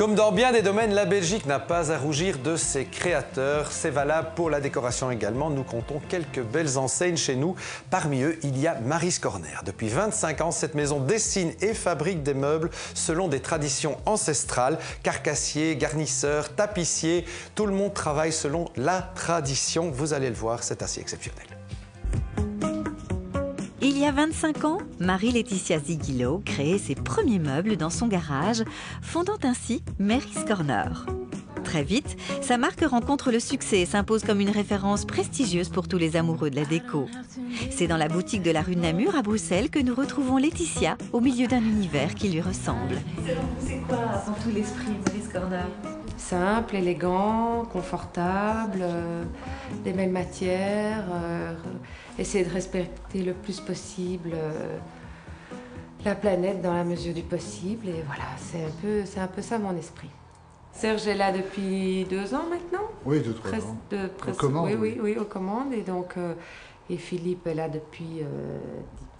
Comme dans bien des domaines, la Belgique n'a pas à rougir de ses créateurs. C'est valable pour la décoration également. Nous comptons quelques belles enseignes chez nous. Parmi eux, il y a Mary's Corner. Depuis 25 ans, cette maison dessine et fabrique des meubles selon des traditions ancestrales. Carcassiers, garnisseurs, tapissiers, tout le monde travaille selon la tradition. Vous allez le voir, c'est assez exceptionnel. Il y a 25 ans, Marie-Laetitia Ziguilo créait ses premiers meubles dans son garage, fondant ainsi Mary's Corner. Très vite, sa marque rencontre le succès et s'impose comme une référence prestigieuse pour tous les amoureux de la déco. C'est dans la boutique de la rue de Namur à Bruxelles que nous retrouvons Laetitia au milieu d'un univers qui lui ressemble. C'est quoi avant tout l'esprit de Mary's Corner? Simple, élégant, confortable, les mêmes matières, essayer de respecter le plus possible la planète dans la mesure du possible. Et voilà, c'est un peu ça mon esprit. Serge est là depuis 2 ans maintenant. Oui, 2-3 ans. Aux commandes. Oui, aux commandes. Et donc, et Philippe est là depuis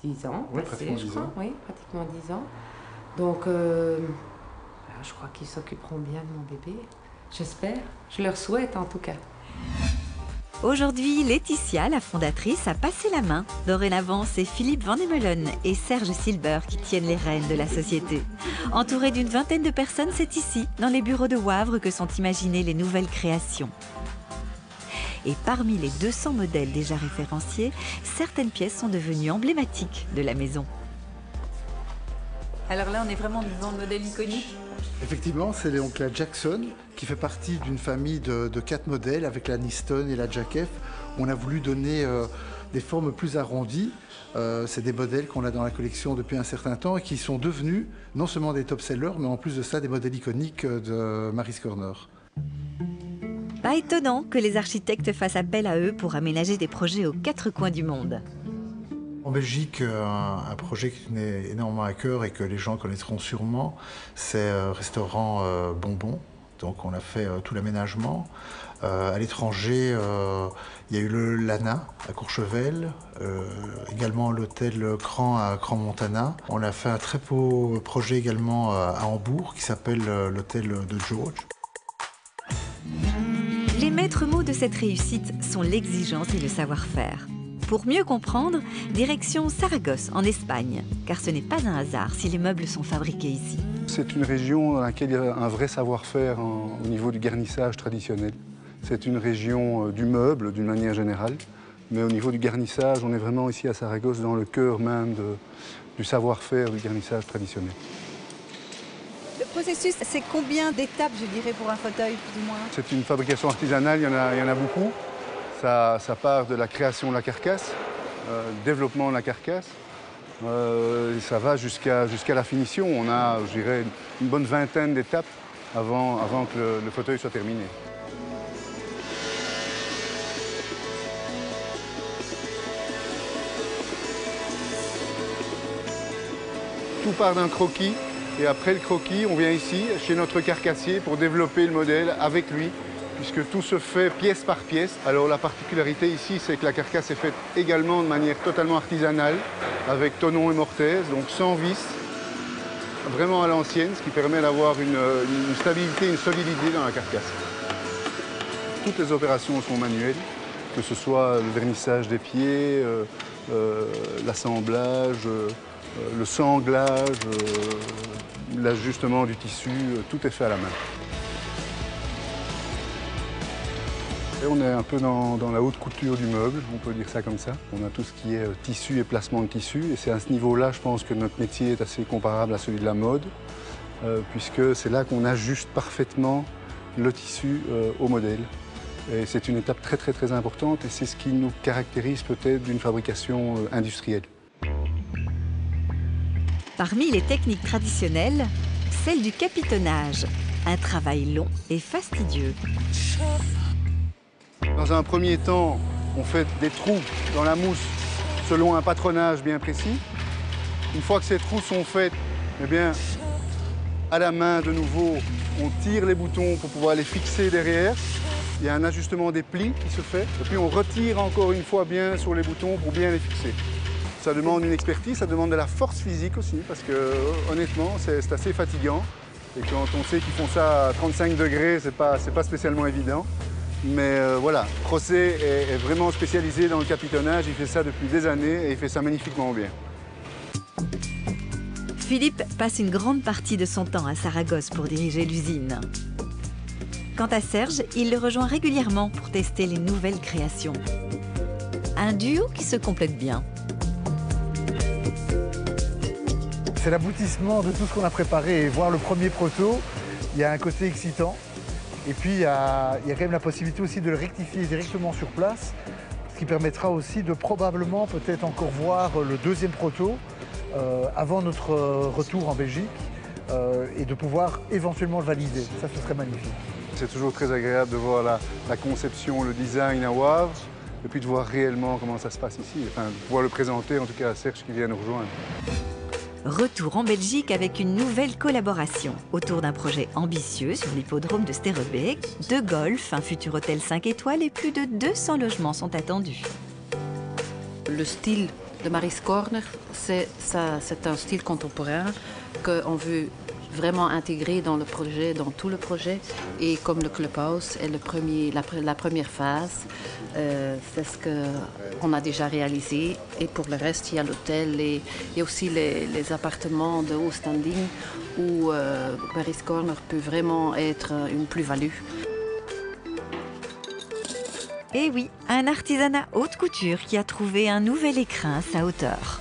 10 ans. Oui, pratiquement 10 ans. Oui, pratiquement 10 ans. Donc, je crois qu'ils s'occuperont bien de mon bébé. J'espère. Je leur souhaite en tout cas. Aujourd'hui, Laetitia, la fondatrice, a passé la main. Dorénavant, c'est Philippe Van Emelen et Serge Silber qui tiennent les rênes de la société. Entouré d'une vingtaine de personnes, c'est ici, dans les bureaux de Wavre, que sont imaginées les nouvelles créations. Et parmi les 200 modèles déjà référenciés, certaines pièces sont devenues emblématiques de la maison. Alors là, on est vraiment devant le modèle iconique. Effectivement, c'est donc la Jackson qui fait partie d'une famille de 4 modèles avec la Niston et la Jack F. On a voulu donner des formes plus arrondies. C'est des modèles qu'on a dans la collection depuis un certain temps et qui sont devenus non seulement des top-sellers, mais en plus de ça, des modèles iconiques de Mary's Corner. Pas étonnant que les architectes fassent appel à eux pour aménager des projets aux 4 coins du monde. En Belgique, un projet qui tenait énormément à cœur et que les gens connaîtront sûrement, c'est restaurant Bonbon. Donc on a fait tout l'aménagement. À l'étranger, il y a eu le Lana à Courchevel, également l'hôtel Cran à Crans-Montana. On a fait un très beau projet également à Hambourg qui s'appelle l'hôtel de George. Les maîtres mots de cette réussite sont l'exigence et le savoir-faire. Pour mieux comprendre, direction Saragosse, en Espagne, car ce n'est pas un hasard si les meubles sont fabriqués ici. C'est une région dans laquelle il y a un vrai savoir-faire au niveau du garnissage traditionnel. C'est une région du meuble d'une manière générale, mais au niveau du garnissage, on est vraiment ici à Saragosse dans le cœur même du savoir-faire du garnissage traditionnel. Le processus, c'est combien d'étapes, je dirais, pour un fauteuil, plus ou moins? C'est une fabrication artisanale, il y en a beaucoup. Ça part de la création de la carcasse, développement de la carcasse, ça va jusqu'à la finition. On a, je dirais, une bonne vingtaine d'étapes avant que le fauteuil soit terminé. Tout part d'un croquis, et après le croquis, on vient ici, chez notre carcassier, pour développer le modèle avec lui, puisque tout se fait pièce par pièce. Alors la particularité ici, c'est que la carcasse est faite également de manière totalement artisanale, avec tonneau et mortaise, donc sans vis, vraiment à l'ancienne, ce qui permet d'avoir une stabilité, une solidité dans la carcasse. Toutes les opérations sont manuelles, que ce soit le vernissage des pieds, l'assemblage, le sanglage, l'ajustement du tissu, tout est fait à la main. Et on est un peu dans la haute couture du meuble, on peut dire ça comme ça. On a tout ce qui est tissu et placement de tissu. Et c'est à ce niveau-là, je pense que notre métier est assez comparable à celui de la mode, puisque c'est là qu'on ajuste parfaitement le tissu au modèle. Et c'est une étape très, très, très importante et c'est ce qui nous caractérise peut-être d'une fabrication industrielle. Parmi les techniques traditionnelles, celle du capitonnage, un travail long et fastidieux. Dans un premier temps, on fait des trous dans la mousse selon un patronage bien précis. Une fois que ces trous sont faits, eh bien, à la main de nouveau, on tire les boutons pour pouvoir les fixer derrière. Il y a un ajustement des plis qui se fait. Et puis on retire encore une fois bien sur les boutons pour bien les fixer. Ça demande une expertise, ça demande de la force physique aussi, parce que honnêtement, c'est assez fatigant. Et quand on sait qu'ils font ça à 35 degrés, c'est pas spécialement évident. Mais voilà, José est vraiment spécialisé dans le capitonnage, il fait ça depuis des années et il fait ça magnifiquement bien. Philippe passe une grande partie de son temps à Saragosse pour diriger l'usine. Quant à Serge, il le rejoint régulièrement pour tester les nouvelles créations. Un duo qui se complète bien. C'est l'aboutissement de tout ce qu'on a préparé. Et voir le premier proto, il y a un côté excitant. Et puis, il y a quand même la possibilité aussi de le rectifier directement sur place, ce qui permettra aussi de probablement peut-être encore voir le deuxième proto avant notre retour en Belgique et de pouvoir éventuellement le valider. Ça, ce serait magnifique. C'est toujours très agréable de voir la conception, le design à Wavre, et puis de voir réellement comment ça se passe ici. Enfin, de pouvoir le présenter en tout cas à Serge qui vient nous rejoindre. Retour en Belgique avec une nouvelle collaboration autour d'un projet ambitieux sur l'hippodrome de Sterrebeek, de golf, un futur hôtel 5 étoiles et plus de 200 logements sont attendus. Le style de Mary's Corner, c'est un style contemporain qu'on veut vraiment intégrer dans le projet, dans tout le projet. Et comme le clubhouse est la première phase, c'est ce qu'on a déjà réalisé. Et pour le reste, il y a l'hôtel et il y a aussi les appartements de haut standing où Mary's Corner peut vraiment être une plus-value. Et oui, un artisanat haute couture qui a trouvé un nouvel écrin à sa hauteur.